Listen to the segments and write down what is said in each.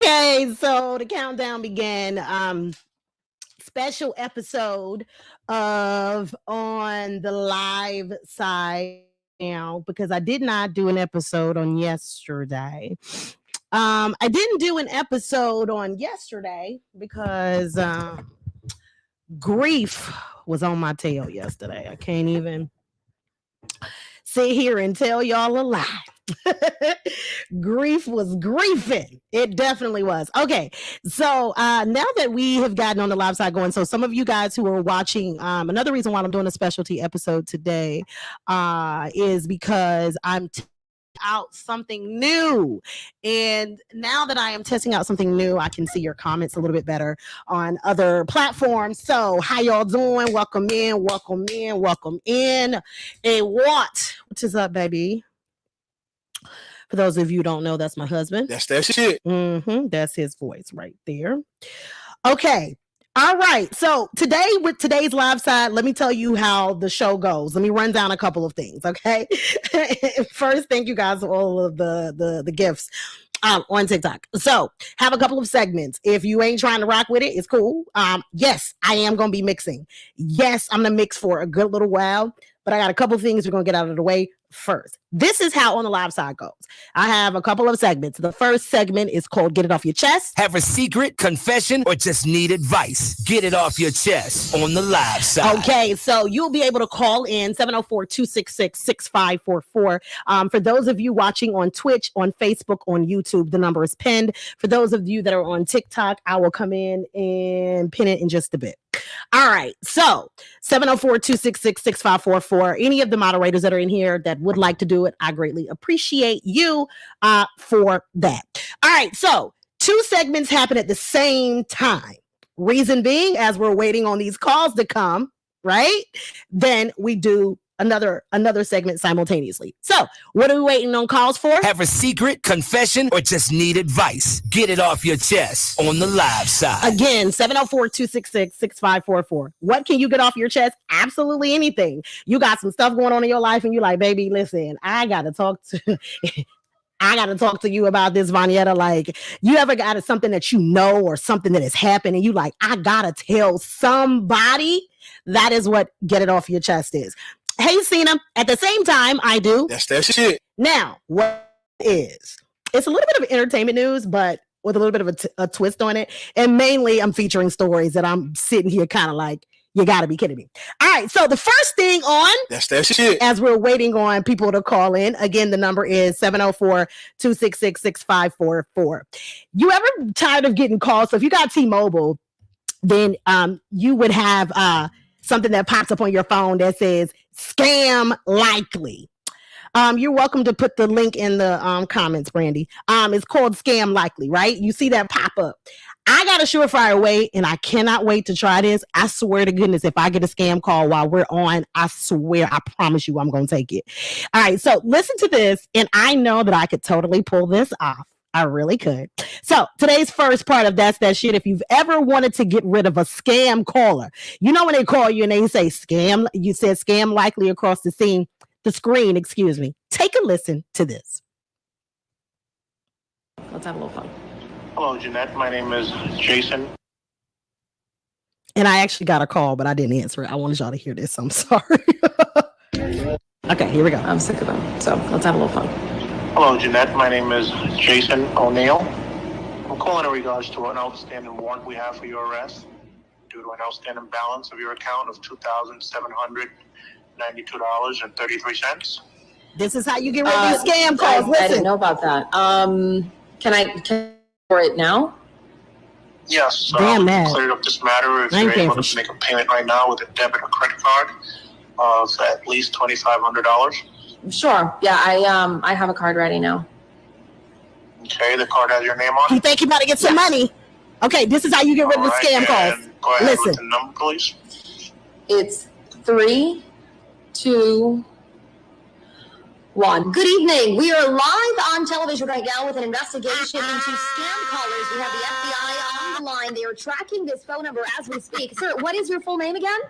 Okay, so the countdown began. Special episode of On the Live Side now because I did not do an episode on yesterday. I didn't do an episode on yesterday because grief was on my tail yesterday. I can't even sit here and tell y'all a lie. Grief was griefing. It definitely was. Okay, so now that we have gotten on the live side going, so some of you guys who are watching, another reason why I'm doing a specialty episode today is because I'm out something new, and now that I am testing out something new, I can see your comments a little bit better on other platforms. So how y'all doing? Welcome in, welcome in, welcome in. And what is up, baby? For those of you who don't know, that's my husband. That's that shit. That's his voice right there. Okay. All right. So today, with today's live side, let me tell you how the show goes. Let me run down a couple of things. Okay. First, thank you guys for all of the gifts on TikTok. So have a couple of segments. If you ain't trying to rock with it, it's cool. Yes, I am going to be mixing. Yes, I'm going to mix for a good little while, but I got a couple of things we're going to get out of the way first. This is how On the Live Side goes. I have a couple of segments. The first segment is called Get It Off Your Chest. Have a secret, confession, or just need advice? Get it off your chest on the live side. Okay, so you'll be able to call in 704-266-6544. For those of you watching on Twitch, on Facebook, on YouTube, the number is pinned. For those of you that are on TikTok, I will come in and pin it in just a bit. All right, so 704-266-6544. Any of the moderators that are in here that would like to do it, I greatly appreciate you for that. All right, so 2 segments happen at the same time. Reason being, as we're waiting on these calls to come, right? Then we do another segment simultaneously. So what are we waiting on calls for? Have a secret, confession, or just need advice? Get it off your chest on the live side. Again, 704-266-6544. What can you get off your chest? Absolutely anything. You got some stuff going on in your life and you're like, baby, listen, I got to talk to you about this, Vanietta. Like, you ever got something that you know or something that has happened and you like, I got to tell somebody? That is what Get It Off Your Chest is. Hey, Cena, at the same time, I do. That's that shit. Now, what is? It's a little bit of entertainment news, but with a little bit of a twist on it. And mainly, I'm featuring stories that I'm sitting here kind of like, you got to be kidding me. All right, so the first thing on. That's that shit. As we're waiting on people to call in, again, the number is 704-266-6544. You ever tired of getting calls? So if you got T-Mobile, then you would have something that pops up on your phone that says scam likely. You're welcome to put the link in the comments, Brandy. It's called Scam Likely, right? You see that pop up. I got a surefire way, and I cannot wait to try this. I swear to goodness, if I get a scam call while we're on, I swear, I promise you I'm going to take it. All right, so listen to this, and I know that I could totally pull this off. I really could. So today's first part of That's That Shit. If you've ever wanted to get rid of a scam caller, you know when they call you and they say scam, you said scam likely across the screen, excuse me. Take a listen to this. Let's have a little fun. Hello, Jeanette. My name is Jason. And I actually got a call, but I didn't answer it. I wanted y'all to hear this. I'm sorry. Okay, here we go. I'm sick of them. So let's have a little fun. Hello, Jeanette. My name is Jason O'Neill. I'm calling in regards to an outstanding warrant we have for your arrest due to an outstanding balance of your account of $2,792.33. This is how you get rid of these scam calls. Listen. I didn't know about that. Can I for it now? Yes. Damn, cleared up this matter if you're able to make a payment right now with a debit or credit card of at least $2,500. Sure. Yeah, I have a card ready now. Okay, the card has your name on it. You think you better get some money? Okay, this is how you get rid of the scam calls. Go ahead Listen. with the number, please. It's 3, 2, 1. Good evening. We are live on television right now with an investigation into scam callers. We have the FBI on the line. They are tracking this phone number as we speak. Sir, what is your full name again?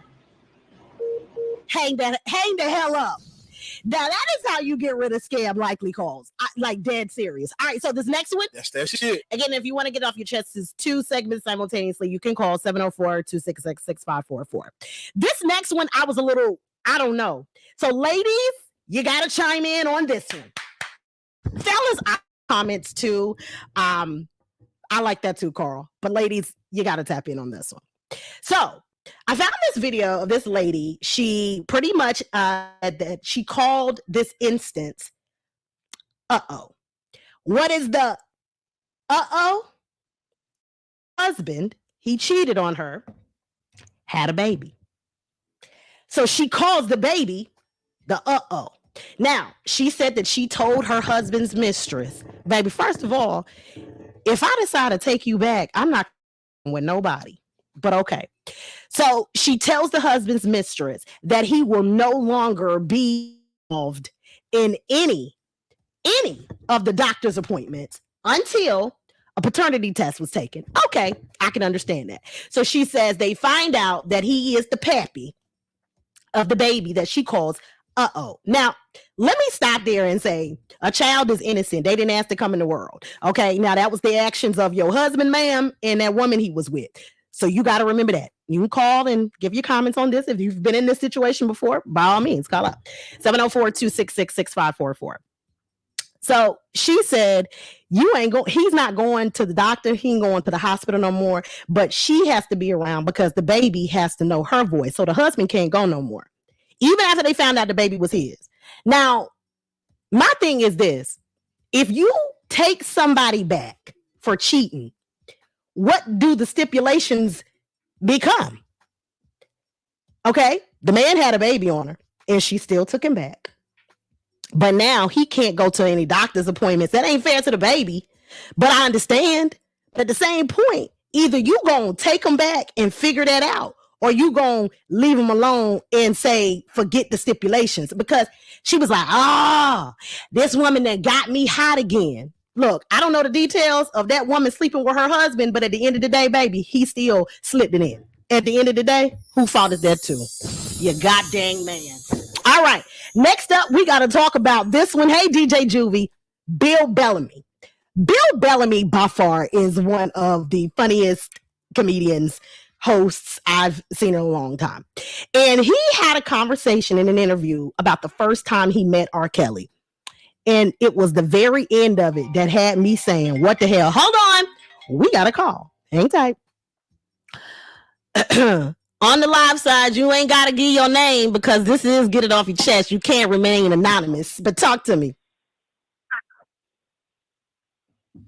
Hang the hell up. Now that is how you get rid of scam likely calls. Like dead serious. All right, so this next one. That's that shit. Again, if you want to get off your chest, is 2 segments simultaneously. You can call 704-266-6544. This next one, I was a little, I don't know. So ladies, you got to chime in on this one. Fellas, comments too. I like that too, Carl. But ladies, you got to tap in on this one. So I found this video of this lady. She pretty much that she called this instance What is the husband? He cheated on her, had a baby. So she calls the baby the Now, she said that she told her husband's mistress, baby, first of all, if I decide to take you back, I'm not with nobody. But okay. So she tells the husband's mistress that he will no longer be involved in any of the doctor's appointments until a paternity test was taken. Okay, I can understand that. So she says they find out that he is the pappy of the baby that she calls Now, let me stop there and say a child is innocent. They didn't ask to come in the world. Okay, now that was the actions of your husband, ma'am, and that woman he was with. So you got to remember that. You can call and give your comments on this. If you've been in this situation before, by all means, call up 704-266-6544. So she said, he's not going to the doctor. He ain't going to the hospital no more, but she has to be around because the baby has to know her voice. So the husband can't go no more, even after they found out the baby was his. Now, my thing is this. If you take somebody back for cheating, what do the stipulations become? Okay, the man had a baby on her and she still took him back. But now he can't go to any doctor's appointments. That ain't fair to the baby. But I understand. But at the same point, either you gonna take him back and figure that out, or you gonna leave him alone and say, forget the stipulations. Because she was like, this woman that got me hot again. Look, I don't know the details of that woman sleeping with her husband, but at the end of the day, baby, he still slipped it in. At the end of the day, who fault is that too? You goddamn man. All right. Next up, we got to talk about this one. Hey, DJ Juvie, Bill Bellamy. Bill Bellamy, by far, is one of the funniest comedians, hosts I've seen in a long time. And he had a conversation in an interview about the first time he met R. Kelly. And it was the very end of it that had me saying, what the hell? Hold on. We got a call. Hang tight. On the live side, you ain't got to give your name because this is Get It Off Your Chest. You can't remain anonymous, but talk to me.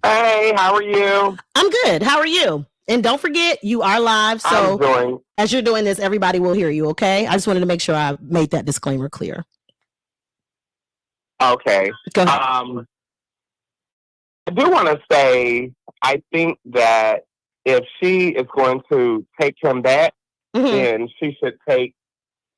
Hey, how are you? I'm good. How are you? And don't forget, you are live. So as you're doing this, everybody will hear you, okay? I just wanted to make sure I made that disclaimer clear. Okay. Go ahead. I do want to say, I think that if she is going to take him back, then she should take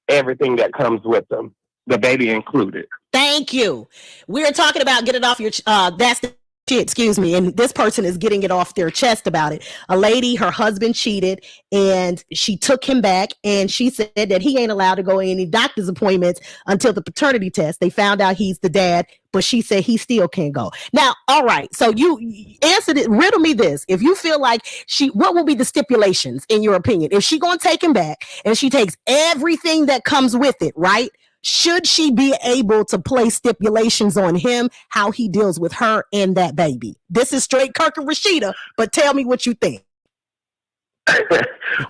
everything that comes with them, the baby included. Thank you. We're talking about Get It Off Your that's the shit, excuse me. And this person is getting it off their chest about it. A lady, her husband cheated and she took him back and she said that he ain't allowed to go to any doctor's appointments until the paternity test. They found out he's the dad, but she said he still can't go. Now, all right. So you answered it. Riddle me this. If you feel like what will be the stipulations in your opinion? If she going to take him back and she takes everything that comes with it, right? Should she be able to place stipulations on him, how he deals with her and that baby? This is straight Kirk and Rashida, but tell me what you think.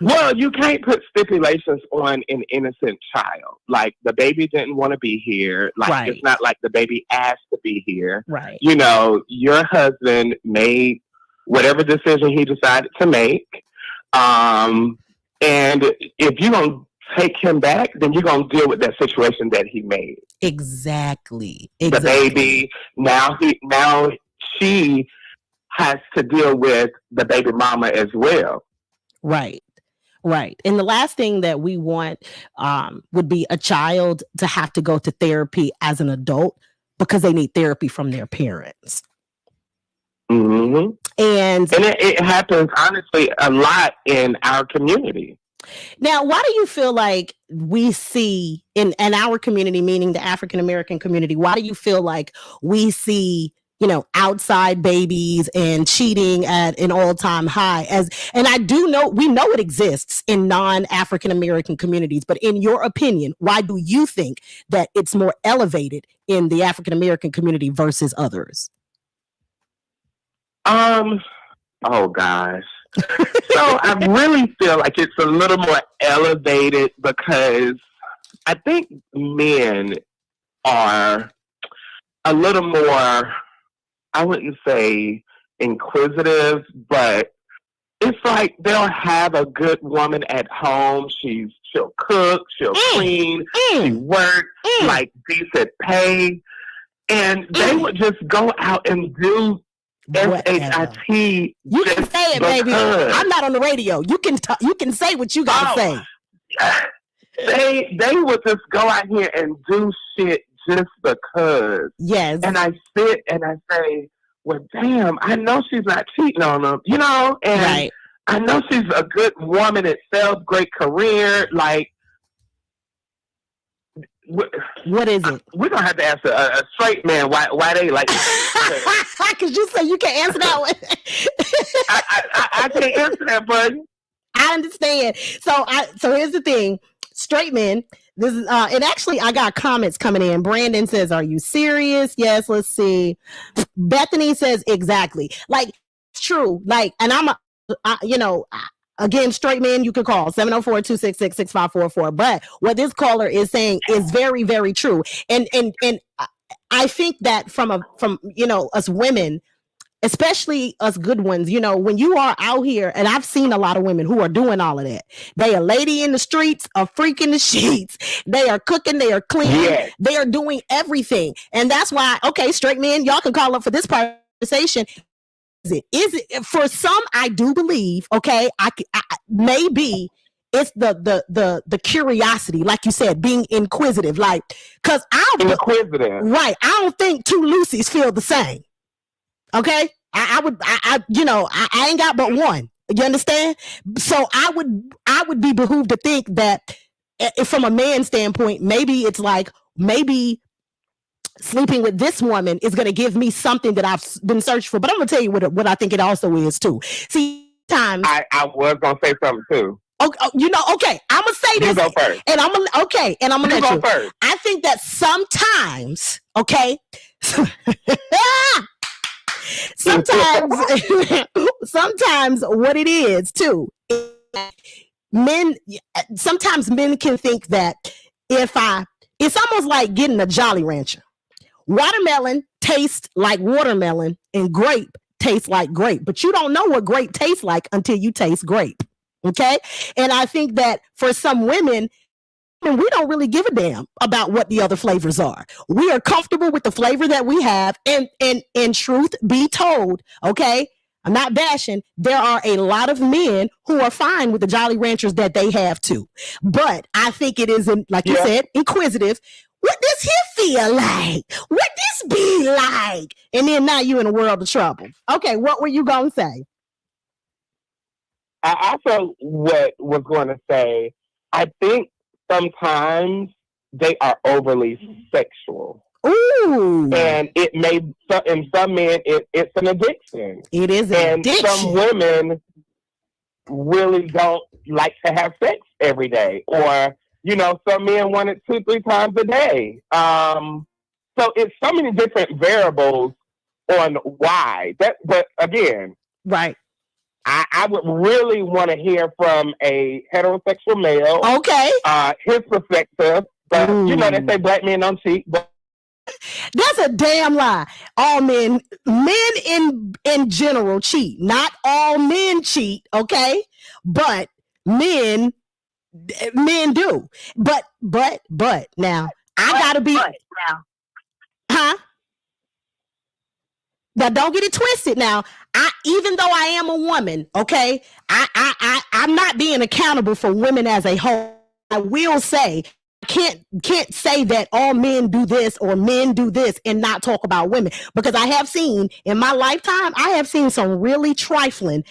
Well, you can't put stipulations on an innocent child. Like, the baby didn't want to be here. Like, Right. It's not like the baby asked to be here. Right. You know, your husband made whatever decision he decided to make. And if you're going to take him back, then you're going to deal with that situation that he made. Exactly. The baby, now she has to deal with the baby mama as well. Right. And the last thing that we want would be a child to have to go to therapy as an adult because they need therapy from their parents. Mm-hmm. And it happens, honestly, a lot in our community. Now, why do you feel like we see in our community, meaning the African American community, why do you feel like we see, outside babies and cheating at an all-time high? And I do know, we know it exists in non-African American communities, but in your opinion, why do you think that it's more elevated in the African American community versus others? Oh gosh. So I really feel like it's a little more elevated because I think men are a little more, I wouldn't say inquisitive, but it's like they'll have a good woman at home. She'll cook, she'll clean, she works, like decent pay. And they would just go out and do SHIT. You can say it, baby. I'm not on the radio. You can say what you gotta say. They would just go out here and do shit just because. Yes. And I sit and I say, well, damn, I know she's not cheating on them, and right. I know she's a good woman that sells, great career. Like, what is it? We're gonna have to ask a straight man why they like. Because you say you can't answer that one. I can't answer that, buddy. I understand. So here's the thing, straight men. This is and actually I got comments coming in. Brandon says, "Are you serious?" Yes. Let's see. Bethany says, "Exactly." Like, it's true. Like, and again, straight men, you can call 704-266-6544. But what this caller is saying is very, very true. And I think that from us women, especially us good ones, when you are out here, and I've seen a lot of women who are doing all of that. They are lady in the streets, a freak in the sheets. They are cooking, they are cleaning, yes. They are doing everything. And that's why, okay, straight men, y'all can call up for this conversation. Is it for some? I do believe. Okay, I maybe it's the curiosity, like you said, being inquisitive. Like, cause inquisitive, right? I don't think two Lucy's feel the same. Okay, I ain't got but one. You understand? So I would be behooved to think that from a man's standpoint, maybe it's like sleeping with this woman is going to give me something that I've been searching for. But I'm going to tell you what I think it also is too. See, times I was going to say something too. Okay, I'm going to say this. You go first. And I'm going to let you. First. I think that sometimes, okay, sometimes what it is too, sometimes men can think that it's almost like getting a Jolly Rancher. Watermelon tastes like watermelon and grape tastes like grape, but you don't know what grape tastes like until you taste grape. Okay. And I think that for some women, we don't really give a damn about what the other flavors are. We are comfortable with the flavor that we have. And truth be told, okay, I'm not bashing. There are a lot of men who are fine with the Jolly Ranchers that they have too. But I think it is, like you said, inquisitive. What does he feel like? What this be like? And then now you in a world of trouble. Okay, what were you going to say? I also was going to say, I think sometimes they are overly sexual. Ooh. And it may, in some men, it's an addiction. It is an addiction. And some women really don't like to have sex every day. Or, some men want it 2-3 times a day. So it's so many different variables on why. But again, right. I would really want to hear from a heterosexual male. Okay. His perspective. But, they say black men don't cheat. But that's a damn lie. All men in general cheat. Not all men cheat, okay? But men do. But now I gotta be huh? Now don't get it twisted. Now, even though I am a woman, okay, I'm not being accountable for women as a whole. I will say can't say that all men do this or men do this and not talk about women, because I have seen in my lifetime, I have seen some really trifling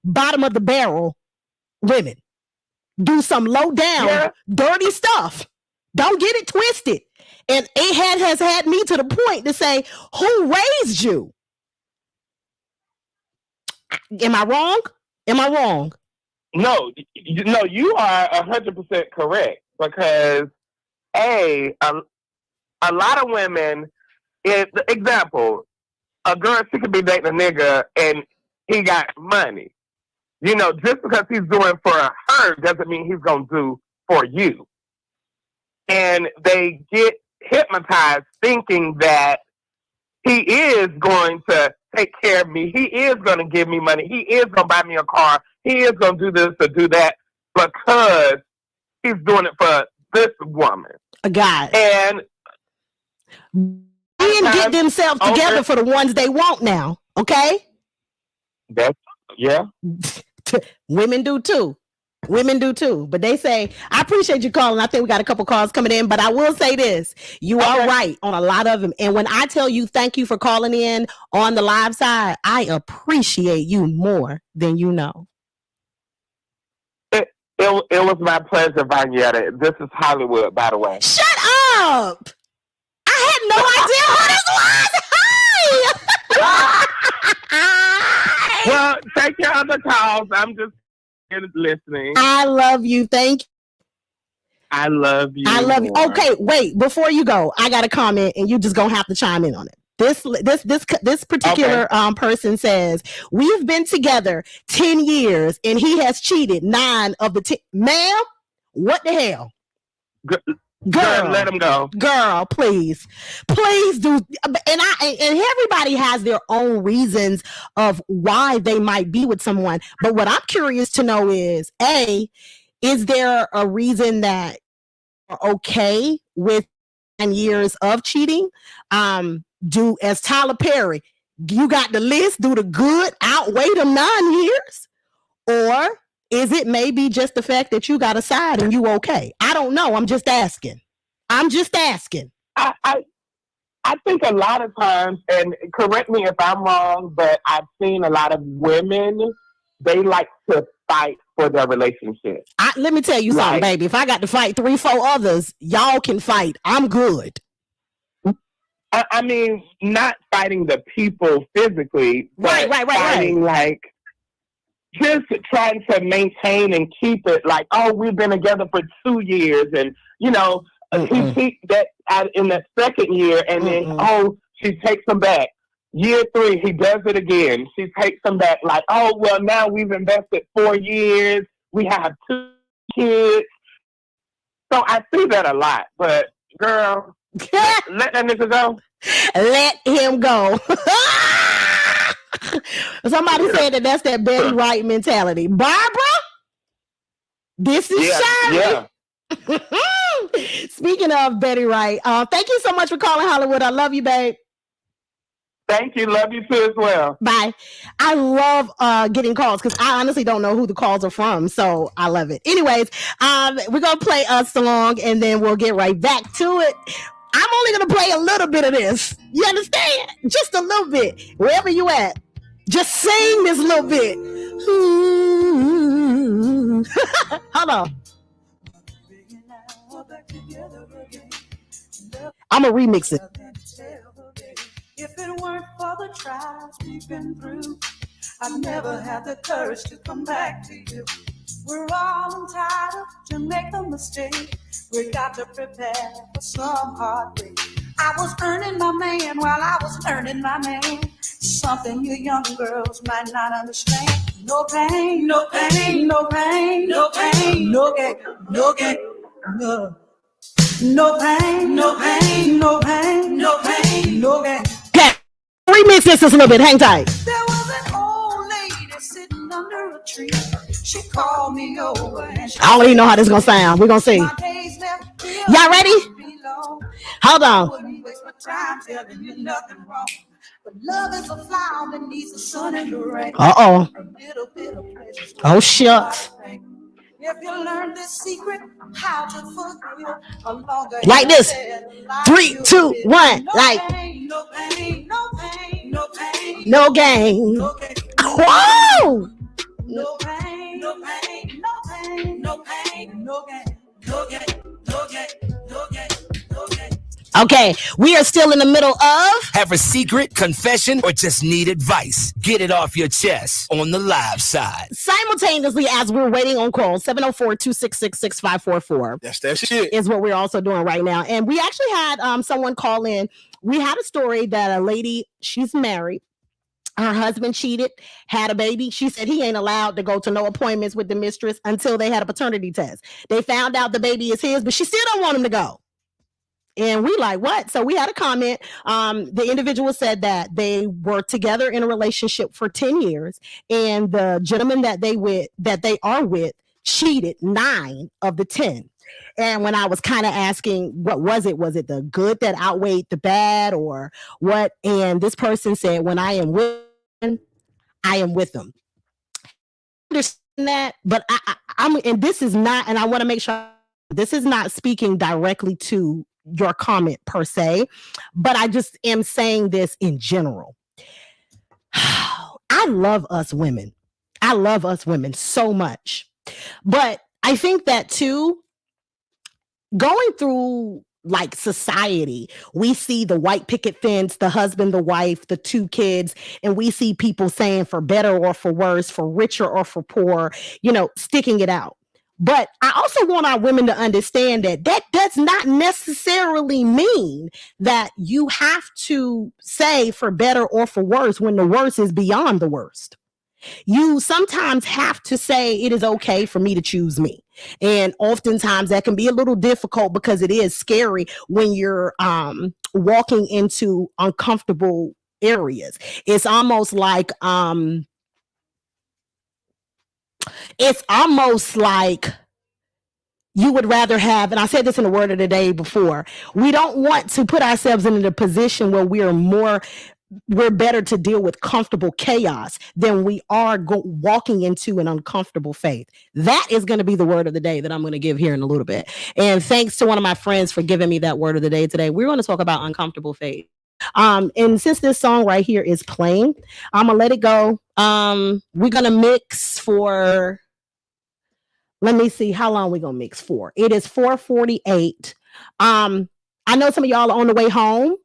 bottom of the barrel women. do some low down, dirty stuff. Don't get it twisted. And it has had me to the point to say, who raised you? Am I wrong? No, you are 100% correct, because a lot of women, example, a girl, she could be dating a nigga and he got money. You know, just because he's doing for her doesn't mean he's going to do for you. And they get hypnotized thinking that he is going to take care of me. He is going to give me money. He is going to buy me a car. He is going to do this or do that because he's doing it for this woman. A guy. And get themselves together for the ones they want now. Okay? Yeah. Women do too. But they say, I appreciate you calling. I think we got a couple calls coming in, but I will say this. You are right on a lot of them. And when I tell you thank you for calling in on the live side, I appreciate you more than you know. It was my pleasure, Vanyetta. This is Hollywood, by the way. Shut up! I had no idea who this was. Hi! Well, take your other calls. I'm just listening. I love you. Thank you. I love you. Okay, wait. Before you go, I got a comment, and you just gonna have to chime in on it. This particular person says, we've been together 10 years and he has cheated 9 of the 10. Ma'am, what the hell? Girl, let him go. Girl, please do. And everybody has their own reasons of why they might be with someone. But what I'm curious to know is, A, is there a reason that you're okay with 9 years of cheating? Do as Tyler Perry, you got the list, do the good outweigh them 9 years? Or is it maybe just the fact that you got a side and you okay? I don't know. I'm just asking. I think a lot of times, and correct me if I'm wrong, but I've seen a lot of women, they like to fight for their relationship. Let me tell you something, baby. If I got to fight 3-4 others, y'all can fight. I'm good. I mean, not fighting the people physically, but fighting like just trying to maintain and keep it like, oh, we've been together for 2 years, and you know, he keeps that out in the second year, and then she takes him back. Year 3, he does it again. She takes him back, like, oh well, now we've invested 4 years, we have 2 kids. So I see that a lot, but girl. Let that nigga go. Let him go. Somebody said that's that Betty Wright mentality. Barbara, this is Shirley. Yeah. Speaking of Betty Wright, thank you so much for calling Hollywood. I love you, babe. Thank you. Love you too as well. Bye. I love getting calls because I honestly don't know who the calls are from, so I love it. Anyways, we're gonna play a song and then we'll get right back to it. I'm only going to play a little bit of this. You understand? Just a little bit. Wherever you at. Just sing this little bit. Hold on. I'm going to remix it. If it weren't for the trials we've been through, I'd never have the courage to come back to you. We're all entitled to make a mistake. We got to prepare for some heartbreak. I was earning my man while I was earning my man. Something you young girls might not understand. No pain, no pain, no pain, no pain, no gain, no gain, no. No pain, no pain, no pain, no pain, no gain. Okay, remix this just a little bit. Hang tight. There was an old lady sitting under a tree. She called me over and I don't even know how this is gonna sound. We're gonna see. Y'all ready? Hold on. Love is a flower that needs the sun and the rain. Uh-oh. Oh, shucks. If you learn this secret, how to forgive, like this. 3, 2, 1. Like. No pain, no pain, no pain, no gain. No gain. Whoa! No pain, no pain, no pain, no pain. no game, no game, no game, no game, no game. Okay, we are still in the middle of Have a secret, confession, or just need advice? Get it off your chest on the live side. simultaneously as we're waiting on calls. 704-266-6544 That's that shit. is what we're also doing right now. And we actually had someone call in. We had a story that a lady, she's married. Her husband cheated, had a baby. She said he ain't allowed to go to no appointments with the mistress until they had a paternity test. They found out the baby is his, but she still don't want him to go. And we like, what? So we had a comment. The individual said that they were together in a relationship for 10 years. And the gentleman that they are with cheated 9 of the 10. And when I was kind of asking, what was it? Was it the good that outweighed the bad or what? And this person said, when I am with him, I am with him. I understand that, but I'm, and this is not, and I want to make sure this is not speaking directly to your comment per se, but I just am saying this in general. I love us women. I love us women so much. But I think that too, going through like society, we see the white picket fence, the husband, the wife, the 2 kids, and we see people saying for better or for worse, for richer or for poor, sticking it out. But I also want our women to understand that that does not necessarily mean that you have to say for better or for worse when the worst is beyond the worst. You sometimes have to say it is okay for me to choose me. And oftentimes that can be a little difficult because it is scary when you're walking into uncomfortable areas. It's almost like you would rather have, and I said this in the word of the day before, we don't want to put ourselves in a position where we're better to deal with comfortable chaos than we are walking into an uncomfortable faith. That is going to be the word of the day that I'm going to give here in a little bit. And thanks to one of my friends for giving me that word of the day today. We're going to talk about uncomfortable faith. And since this song right here is playing, I'm going to let it go. We're going to mix for, let me see how long we're going to mix for. It is 4:48. I know some of y'all are on the way home.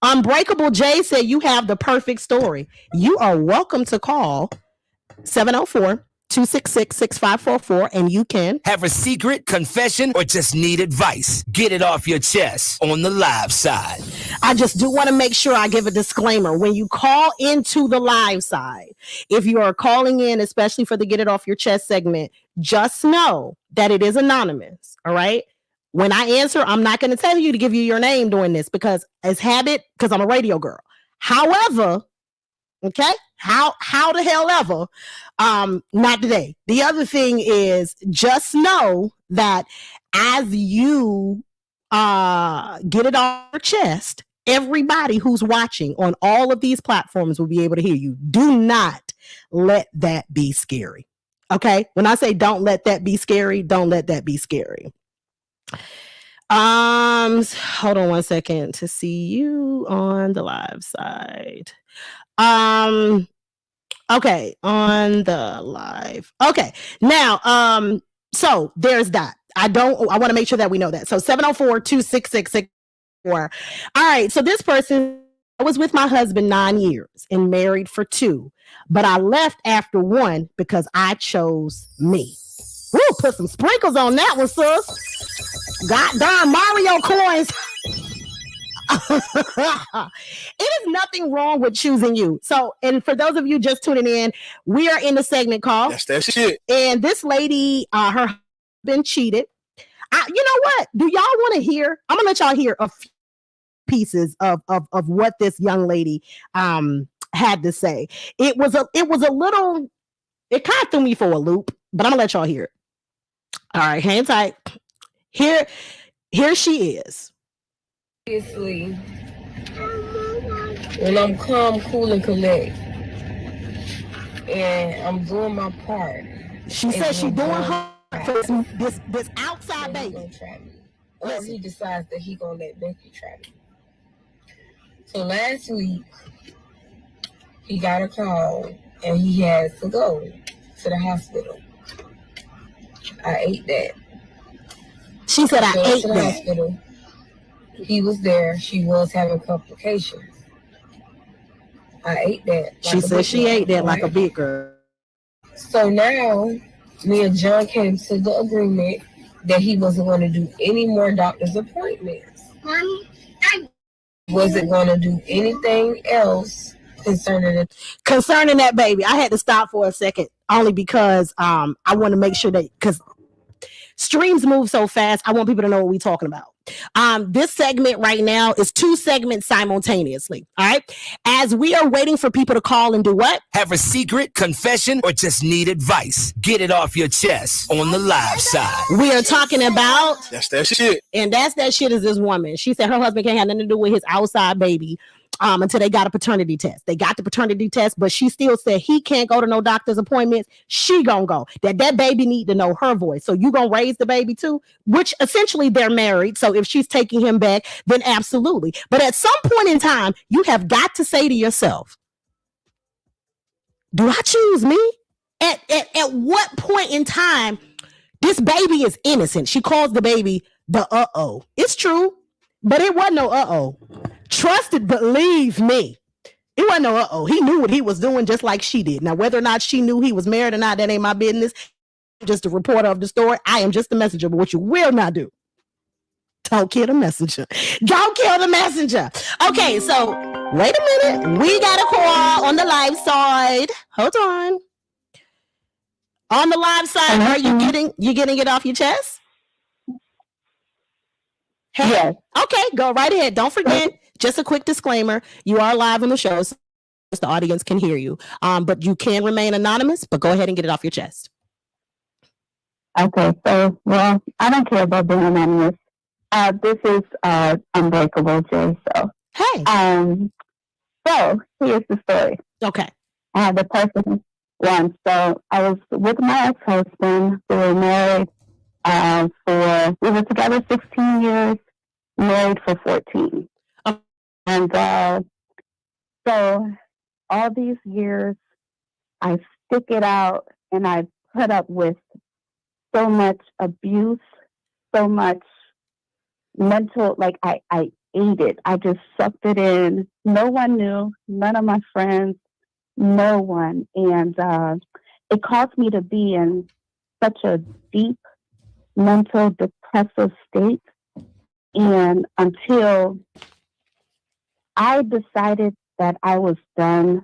Unbreakable Jay said you have the perfect story. You are welcome to call 704-266-6544 and you can Have a secret, confession, or just need advice? Get it off your chest on the live side. I just do want to make sure I give a disclaimer. When you call into the live side, if you are calling in, especially for the Get It Off Your Chest segment, just know that it is anonymous. All right. When I answer, I'm not going to tell you to give you your name during this because it's habit, because I'm a radio girl. However, okay, how the hell ever, not today. The other thing is just know that as you get it off your chest, everybody who's watching on all of these platforms will be able to hear you. Do not let that be scary. Okay. When I say don't let that be scary, don't let that be scary. Hold on one second to see you on the live side. Okay, on the live. Okay, now, so there's that. I want to make sure that we know that. So 704-266-64. All right, so this person, I was with my husband 9 years and married for 2, but I left after 1 because I chose me. Woo, put some sprinkles on that one, sis. God darn Mario coins. It is nothing wrong with choosing you. So, and for those of you just tuning in, we are in the segment called That's that shit. And this lady, her husband cheated. You know what? Do y'all want to hear? I'm gonna let y'all hear a few pieces of what this young lady had to say. It was a little, it kind of threw me for a loop, but I'm gonna let y'all hear it. All right, hang tight. Here she is. Obviously, when I'm calm, cool, and collect, and I'm doing my part. She says she's doing her for this outside baby. Or he decides that he gonna let Becky try me. So last week, he got a call and he has to go to the hospital. I ate that. She said, I Went ate to the that. hospital. He was there. She was having complications. I ate that. She said she ate that like a big girl. So now, me and John came to the agreement that he wasn't going to do any more doctor's appointments. Wasn't going to do anything else concerning that baby. I had to stop for a second only because I want to make sure that, because streams move so fast, I want people to know what we're talking about. This segment right now is 2 segments simultaneously. All right. As we are waiting for people to call and do what? Have a secret, confession, or just need advice? Get it off your chest on the live side. We are talking about, That's that shit. and that's that shit is this woman. She said her husband can't have nothing to do with his outside baby until they got a paternity test. They got the paternity test, but she still said he can't go to no doctor's appointments. She gonna go. That baby need to know her voice. So you gonna raise the baby too? Which essentially they're married. So if she's taking him back, then absolutely. But at some point in time, you have got to say to yourself, do I choose me? At what point in time, this baby is innocent. She calls the baby the uh-oh. It's true, but it wasn't no uh-oh. Trust it, believe me. It wasn't no uh-oh. He knew what he was doing just like she did. Now, whether or not she knew he was married or not, that ain't my business. I'm just a reporter of the story. I am just the messenger, but what you will not do, don't kill the messenger. Don't kill the messenger. Okay, so wait a minute. We got a call on the live side. Hold on. On the live side, are you getting it off your chest? Hey, Yes. Okay, go right ahead. Don't forget, just a quick disclaimer, you are live on the show, so the audience can hear you. But you can remain anonymous, but go ahead and get it off your chest. Okay, so, well, I don't care about being anonymous. This is Unbreakable, Jay, so. Hey. So, here's the story. Okay. The person one. So, I was with my ex-husband. We were married we were together 16 years, married for 14. Oh. And so, all these years, I stick it out and I put up with so much abuse, so much mental, like I ate it. I just sucked it in. No one knew, none of my friends, no one. And it caused me to be in such a deep mental depressive state. And until I decided that I was done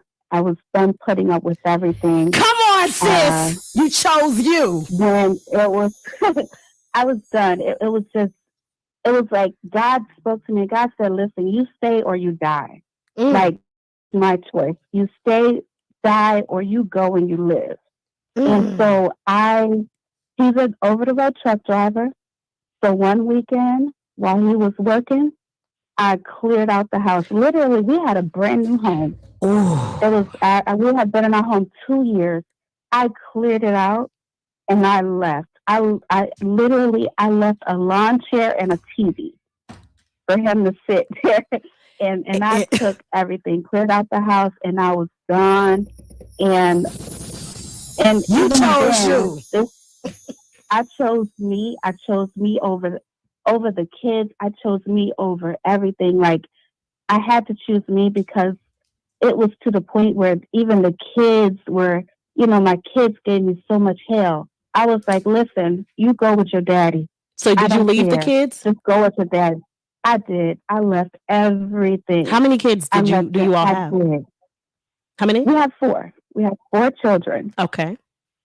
putting up with everything. Come on, sis. You chose you. When it was, I was done. It was like God spoke to me. God said, listen, you stay or you die. Like my choice. You stay, die, or you go and you live. And so he's an over-the-road truck driver. So one weekend while he was working, I cleared out the house. Literally, we had a brand new home. It was we had been in our home 2 years. I cleared it out and I left. I left a lawn chair and a TV for him to sit there. And I took everything, cleared out the house, and I was done. And you chose you. I chose me. I chose me over the kids. I chose me over everything. Like, I had to choose me because it was to the point where even the kids were, my kids gave me so much hell. I was like, listen, you go with your daddy. So did you leave the kids? Just go with your daddy. I did. I left everything. How many kids do you all have? How many? We have 4. We have 4 children. Okay.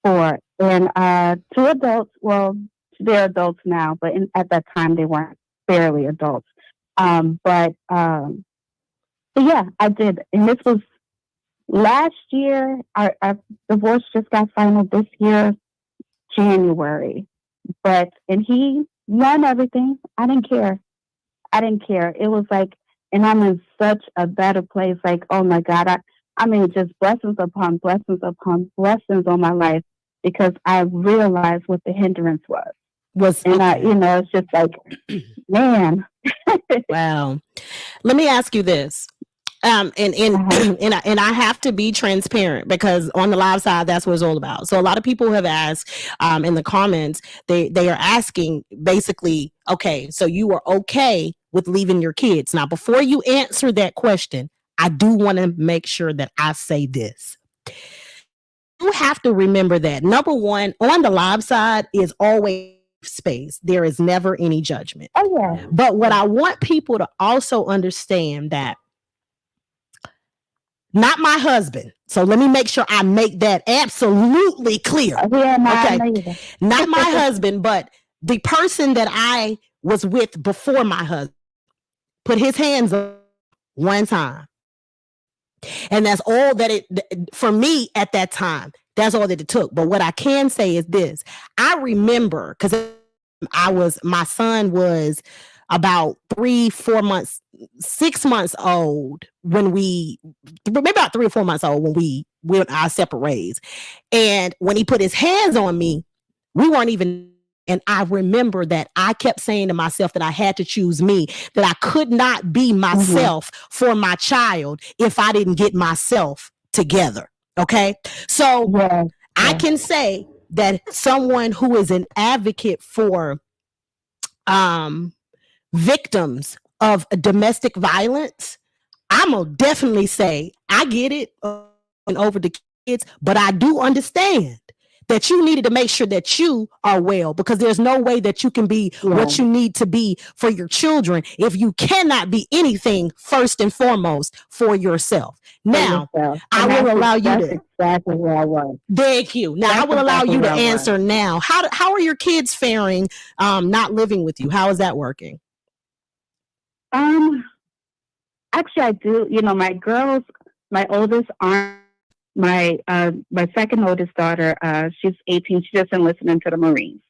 4. And 2 adults. Well, they're adults now, but at that time they weren't barely adults. But yeah, I did. And this was last year. Our divorce just got final this year, January. And he won everything. I didn't care. It was like, and I'm in such a better place. Like, oh my God, just blessings upon blessings upon blessings on my life, because I realized what the hindrance was. It's just like, man. Wow. Let me ask you this. And and I have to be transparent because on the live side, that's what it's all about. So a lot of people have asked in the comments, they are asking basically, okay, so you are okay with leaving your kids. Now, before you answer that question, I do want to make sure that I say this. You have to remember that number one, on the live side is always space. There is never any judgment. Oh yeah. But what I want people to also understand that not my husband. So let me make sure I make that absolutely clear. Okay. Not my husband, but the person that I was with before my husband put his hands up one time. And that's all that it, for me at that time, that's all that it took. But what I can say is this. I remember, because my son was about 3-4 months, 6 months old when maybe about 3 or 4 months old when we went our separate ways. And when he put his hands on me, we weren't even, and I remember that I kept saying to myself that I had to choose me, that I could not be myself for my child if I didn't get myself together. Okay. So I can say that someone who is an advocate for victims of domestic violence, I'm gonna definitely say I get it and over the kids, but I do understand that you needed to make sure that you are well, because there's no way that you can be what you need to be for your children if you cannot be anything first and foremost for yourself. Now, I will allow you to. Exactly where I was. Thank you. Now, I will allow you to answer now. How are your kids faring not living with you? How is that working? Actually, I do. You know, my girls, my oldest aren't. My second oldest daughter, she's 18. She just enlisted into the Marines.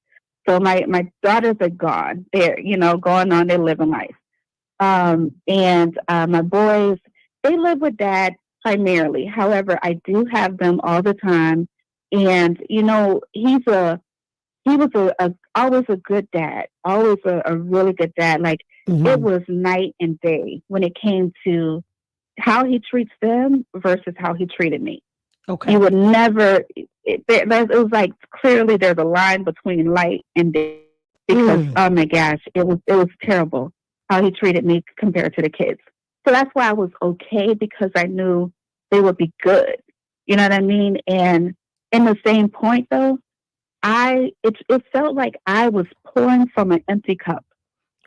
So my daughters are gone. They're, you know, going on their living life. And my boys, they live with dad primarily. However, I do have them all the time. And, you know, he was always a good dad, always a really good dad. Like it was night and day when it came to how he treats them versus how he treated me. Okay. He would never, it was like clearly there's a line between light and day because, oh my gosh, it was terrible how he treated me compared to the kids. So that's why I was okay, because I knew they would be good. You know what I mean? And in the same point though, it felt like I was pouring from an empty cup.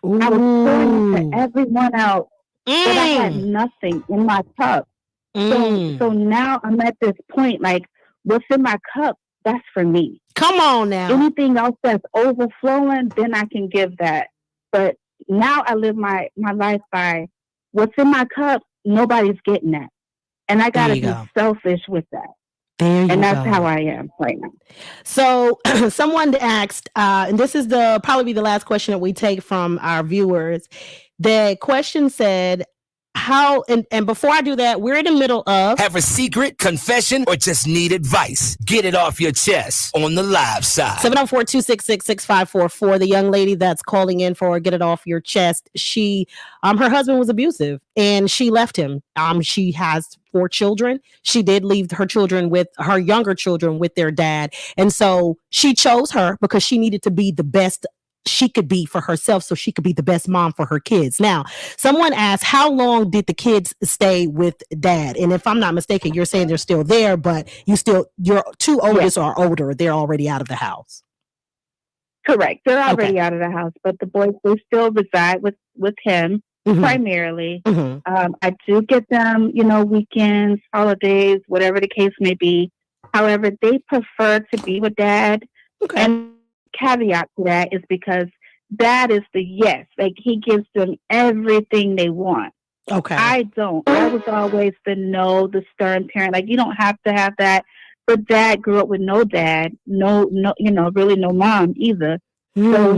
I was pouring to everyone else, but I had nothing in my cup. So now I'm at this point, like what's in my cup, that's for me. Come on now. Anything else that's overflowing, then I can give that. But now I live my life by what's in my cup, nobody's getting that. And I got to be selfish with that. And that's how I am right now. So someone asked, and this is probably the last question that we take from our viewers. The question said, how, and before I do that, we're in the middle of have a secret, confession, or just need advice. Get it off your chest on the live side. 704-266-6544. The young lady that's calling in for Get It Off Your Chest, she her husband was abusive and she left him. She has 4 children. She did leave her children with her younger children with their dad. And so she chose her because she needed to be the best she could be for herself, so she could be the best mom for her kids. Now, someone asked, how long did the kids stay with dad? And if I'm not mistaken, you're saying they're still there, but your 2 oldest are older. They're already out of the house. Correct. They're already out of the house, but the boys, they still reside with him primarily. I do get them, you know, weekends, holidays, whatever the case may be. However, they prefer to be with dad. And caveat to that is because dad is the yes, like he gives them everything they want. I don't. I was always the no, the stern parent. Like, you don't have to have that. But dad grew up with no dad, no, you know, really no mom either. So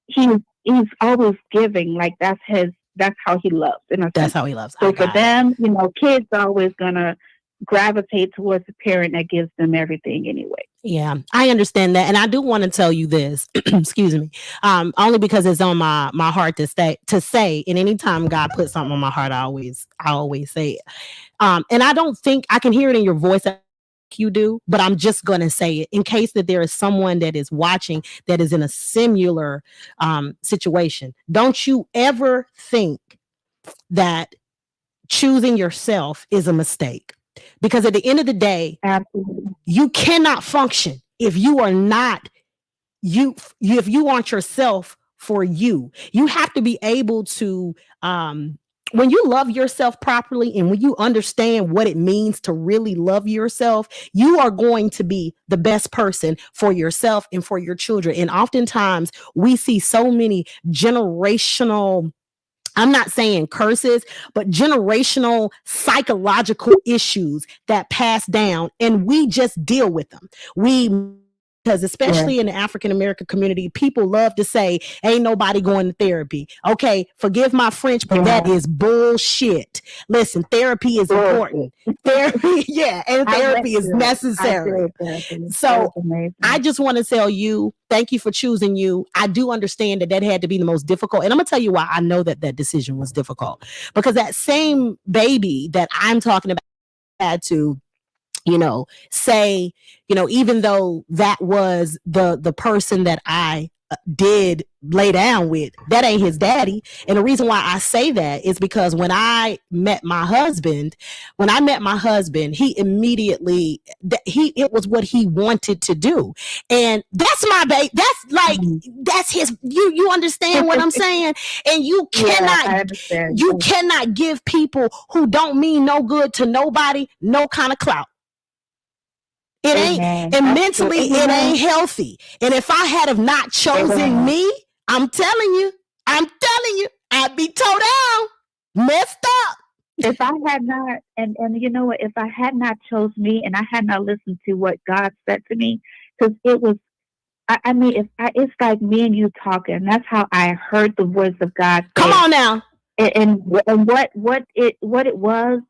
he's always giving. Like that's how he loves. That's how he loves. So for them, you know, kids are always gonna gravitate towards a parent that gives them everything anyway. Yeah, I understand that. And I do want to tell you this, excuse me, only because it's on my heart to say, and anytime God puts something on my heart, I always say it. And I don't think I can hear it in your voice like you do, but I'm just going to say it in case that there is someone that is watching that is in a similar situation. Don't you ever think that choosing yourself is a mistake. Because at the end of the day, Absolutely. you cannot function if you are not if you want yourself for you. You have to be able to when you love yourself properly and when you understand what it means to really love yourself, you are going to be the best person for yourself and for your children. And oftentimes we see so many generational, I'm not saying curses, but generational psychological issues that pass down, and we just deal with them. Because especially in the African American community, people love to say, ain't nobody going to therapy. Okay, forgive my French, but that is bullshit. Listen, therapy is important. Therapy, and therapy is necessary. So I just want to tell you, thank you for choosing you. I do understand that had to be the most difficult. And I'm going to tell you why I know that decision was difficult. Because that same baby that I'm talking about had to, say, even though that was the person that I did lay down with, that ain't his daddy. And the reason why I say that is because when I met my husband, he immediately, it was what he wanted to do. And that's my baby. That's like, that's his, you understand what I'm saying? And you cannot give people who don't mean no good to nobody, no kind of clout. It ain't, and mentally it ain't healthy. And if I had have not chosen me, I'm telling you, I'd be toe down, messed up. If I had not, and you know what, if I had not chose me and I had not listened to what God said to me, because it was, it's like me and you talking. That's how I heard the voice of God. Come on now. And what it was,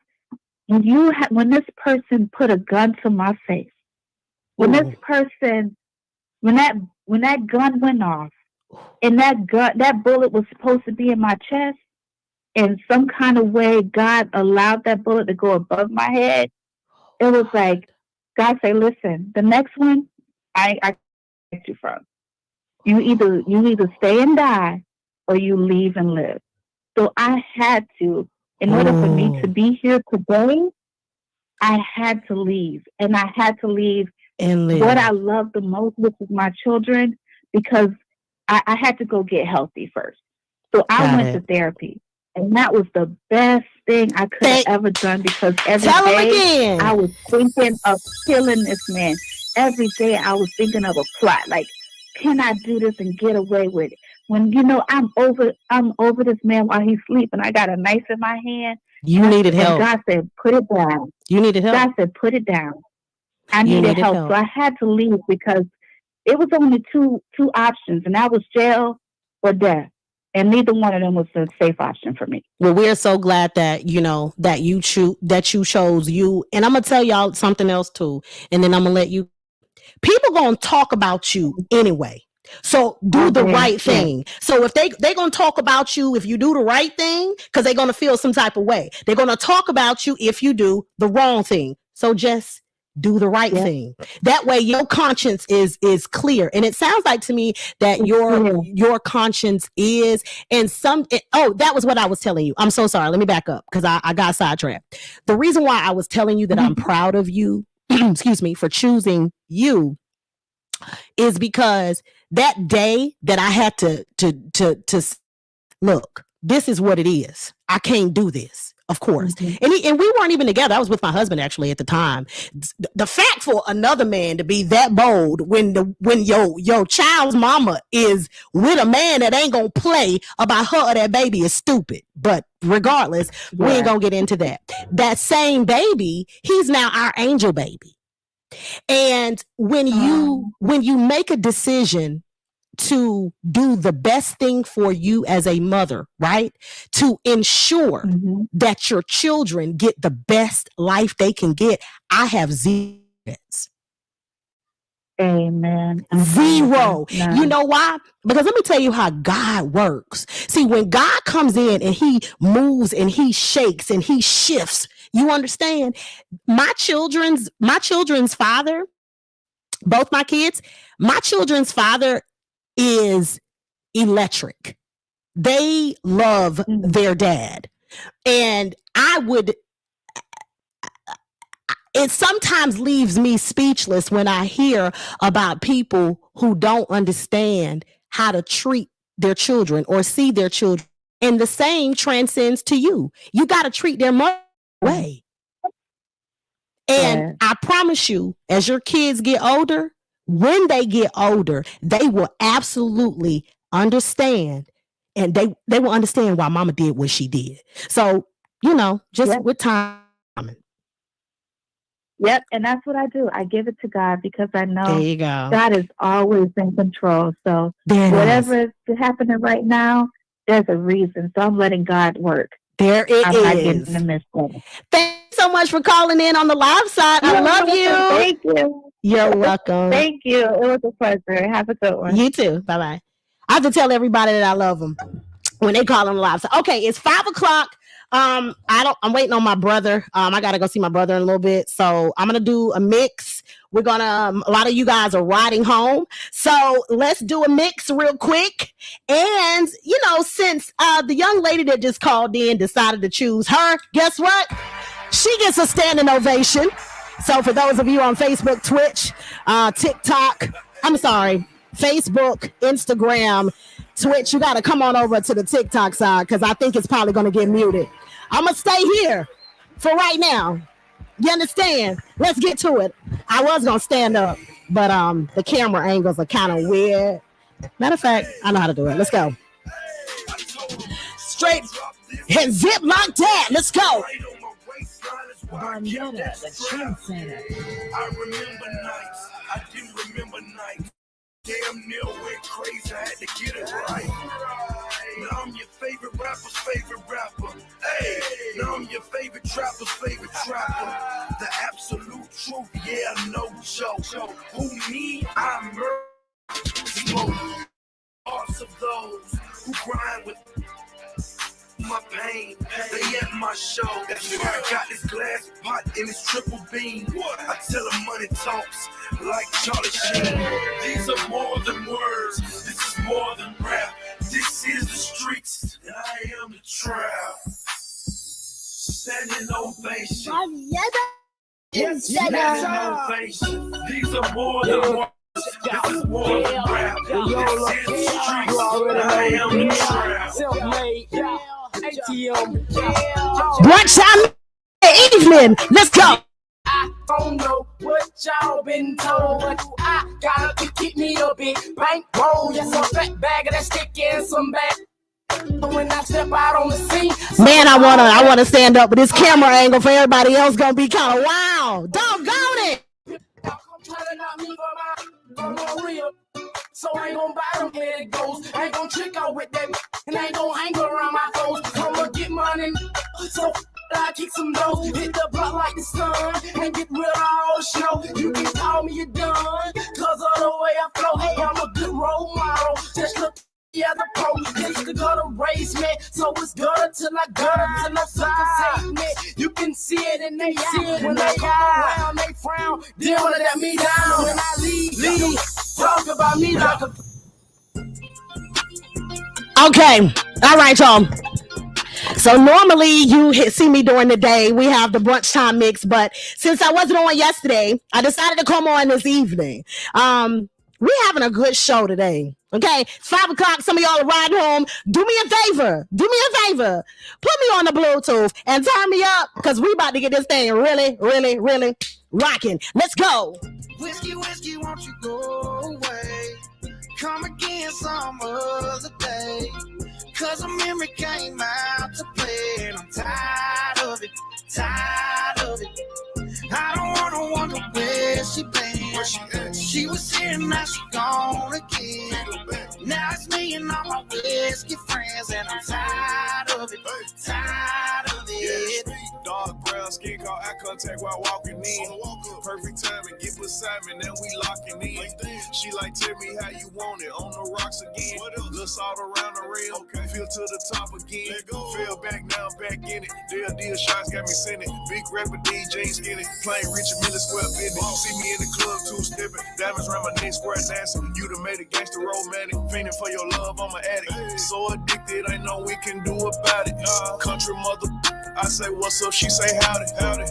when this person put a gun to my face. When this person, when that gun went off, and that bullet was supposed to be in my chest, in some kind of way, God allowed that bullet to go above my head. It was like God say, "Listen, the next one, I get you from. You either stay and die, or you leave and live." So I had to, in order for me to be here today, I had to leave, and I had to leave. And what I love the most, which is my children, because I had to go get healthy first. So I went to therapy, and that was the best thing I could have ever done, because every day I was thinking of killing this man. Every day I was thinking of a plot, like, can I do this and get away with it? When I'm over this man while he's sleeping. I got a knife in my hand. You needed help. God said, "Put it down." You needed help. God said, "Put it down." I needed help. So I had to leave, because it was only two options, and that was jail or death. And neither one of them was a safe option for me. Well, we're so glad that, that you chose you. And I'm going to tell y'all something else too. And then I'm going to let you, people going to talk about you anyway. So do the right thing. So if they're going to talk about you, if you do the right thing, because they're going to feel some type of way. They're going to talk about you if you do the wrong thing. So just do the right thing. That way your conscience is clear. And it sounds like to me that your conscience is, and that was what I was telling you. I'm so sorry. Let me back up, because I got sidetracked. The reason why I was telling you that I'm proud of you, excuse me, for choosing you, is because that day that I had to look, this is what it is. I can't do this. Of course. Mm-hmm. And we weren't even together. I was with my husband actually at the time. The fact for another man to be that bold when your child's mama is with a man that ain't gonna play about her or that baby is stupid. But regardless, we ain't gonna get into that. That same baby, he's now our angel baby. And when you make a decision to do the best thing for you as a mother, right? To ensure that your children get the best life they can get. I have zero. Amen. Zero. No. You know why? Because let me tell you how God works. See, when God comes in and he moves and he shakes and he shifts, you understand? My children's father, both my kids, my children's father is electric. They love their dad. And it sometimes leaves me speechless when I hear about people who don't understand how to treat their children or see their children. And the same transcends to you. You got to treat their mother way. And I promise you, as your kids get older, when they get older, they will absolutely understand. And they will understand why mama did what she did. So, just with time. Yep, and that's what I do. I give it to God because I know there you go. God is always in control. So whatever is happening right now, there's a reason. So I'm letting God work. There it I'm is. not getting in the midst of it. Thanks so much for calling in on the live side. I love you. Thank you. You're welcome. Thank you. It was a pleasure. Have a good one. You too. Bye-bye. I have to tell everybody that I love them when they call on the live side. Okay, it's 5:00. I'm waiting on my brother. I gotta go see my brother in a little bit. So I'm gonna do a mix. We're gonna, a lot of you guys are riding home. So let's do a mix real quick. And since the young lady that just called in decided to choose her, guess what? She gets a standing ovation. So for those of you on Facebook, Twitch, TikTok, Facebook, Instagram, Twitch, you got to come on over to the TikTok side because I think it's probably going to get muted. I'm going to stay here for right now. You understand? Let's get to it. I was going to stand up, but the camera angles are kind of weird. Matter of fact, I know how to do it. Let's go. Straight and zip like that. Let's go. Barnetta, the trendsetter. I remember nights. I do remember nights. Damn near went crazy. I had to get it right. Now I'm your favorite rapper's favorite rapper. Hey, now I'm your favorite trapper's favorite trapper. The absolute truth, yeah, no joke. Who me? I murder. Smoke. Hearts of those who grind with my pain, they at my show. That's why I got this glass pot and it's triple beam. I tell them money talks like Charlie Sheen. These are more than words, this is more than rap. This is the streets, and I am the trap. Standing ovation. Yes, standing ovation. These are more than words. This is more than rap. This is the streets, and I am the trap. Self-made, ATM, Brunch time evening. Let's go. I don't know what y'all been told, but I gotta keep me a big bankroll. Yes, a fat bag of that stick and some bag. When I step out on the scene, Man, I wanna stand up, but this camera angle for everybody else gonna be kind of wow. Doggone it. y'all come try to knock me for my real. So I ain't gonna buy them head goes. I ain't gonna trick out with that, and I ain't gonna hang around my foes. I'ma get money, so I kick some dough. Hit the block like the sun, and get rid of all the snow. You can call me a done, cause of the way I flow. Hey, I'm a good role model. Just look. Yeah, the police are gonna raise me, so it's good till I got till I suck me. You can see it and they see it when they come around, they frown. They wanna let me down when I leave. Talk about me like a. Okay. All right, y'all. So normally you see me during the day. We have the brunch time mix, but since I wasn't on yesterday, I decided to come on this evening. We're having a good show today. Okay, it's 5:00. Some of y'all are riding home. Do me a favor. Put me on the Bluetooth and turn me up because we about to get this thing really, really, really rocking. Let's go. Whiskey, won't you go away? Come again some other day. Cause a memory came out to play. And I'm tired of it. I don't wanna wonder where she been. She was here, now she gone again. Now it's me and all my whiskey friends, and I'm tired of it, tired of it. Dark brown skin, call eye contact while walking in. Perfect timing, get beside me, now we locking in. She like, tell me how you want it, on the rocks again. Little salt around the rim, feel to the top again. Fell back, now I'm back in it. Deal shots got me sending. Big rapper DJ skinny, playing Richard Mille square business. See me in the club, two-stepping, diamonds around my neck, square dancing. You done made a gangster romantic, fiending for your love, I'm an addict. So addicted, ain't no we can do about it. Country mother, I say what's up, she say howdy.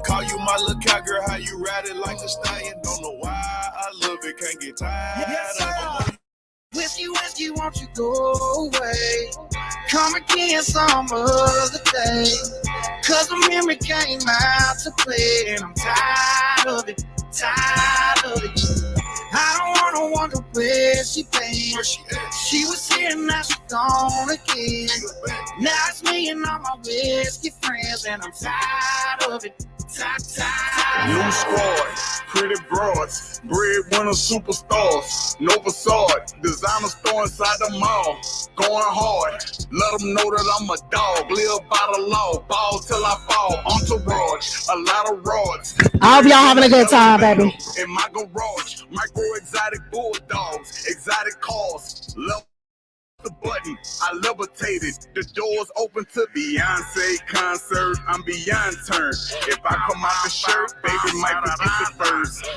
Call you my little cowgirl, how you ride it like a stallion. Don't know why I love it, can't get tired of it. Whiskey, won't you go away? Come again some other day. Cause the memory came out to play, and I'm tired of it, tired of it. I don't wanna wonder where she been. She was here, now she gone again. Now it's me and all my whiskey friends, and I'm tired of it, tired. New squad, pretty broads, breadwinner superstars, no facade, designer store inside the mall, going hard, let them know that I'm a dog, live by the law, ball till I fall, entourage, a lot of rods. I hope y'all having a good time, baby. In my garage, micro exotic bulldogs, exotic cars, love the button, I levitated, the doors open to Beyonce concert, I'm beyond turn. If I come out the shirt, baby might forget the first.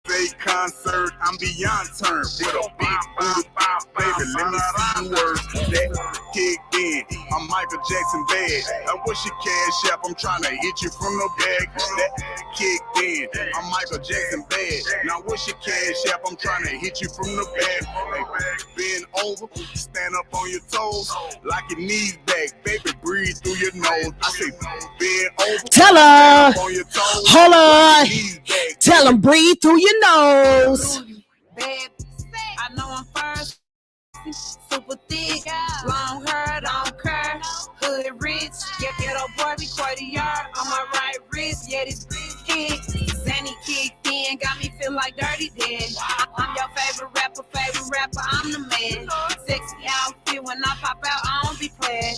Say concert, I'm beyond turn. With a big booty pop, baby, let me see you words. That kicked in, I'm Michael Jackson bad. I wish you cash up, I'm trying to hit you from the back. That kicked in, I'm Michael Jackson bad. Now wish you cash up, I'm trying to hit you from the back. Hey, bend over, stand up on your toes, lock your knees back, baby, breathe through your nose. I say bend over, Tell her, stand up on your toes, hold on, knees back. tell them breathe through your nose. Babe, I know I'm first, super thick, long hair, don't care, hood rich, ghetto boy, be quite a yard on my right wrist, yeah, this kick, Zanny kicked in, got me feel like Dirty Dan, I'm your favorite rapper, I'm the man, sexy outfit, when I pop out, I don't be playing,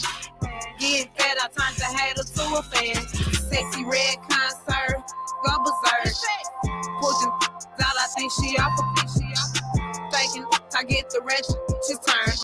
getting fed, I turn the hater to a fan, sexy red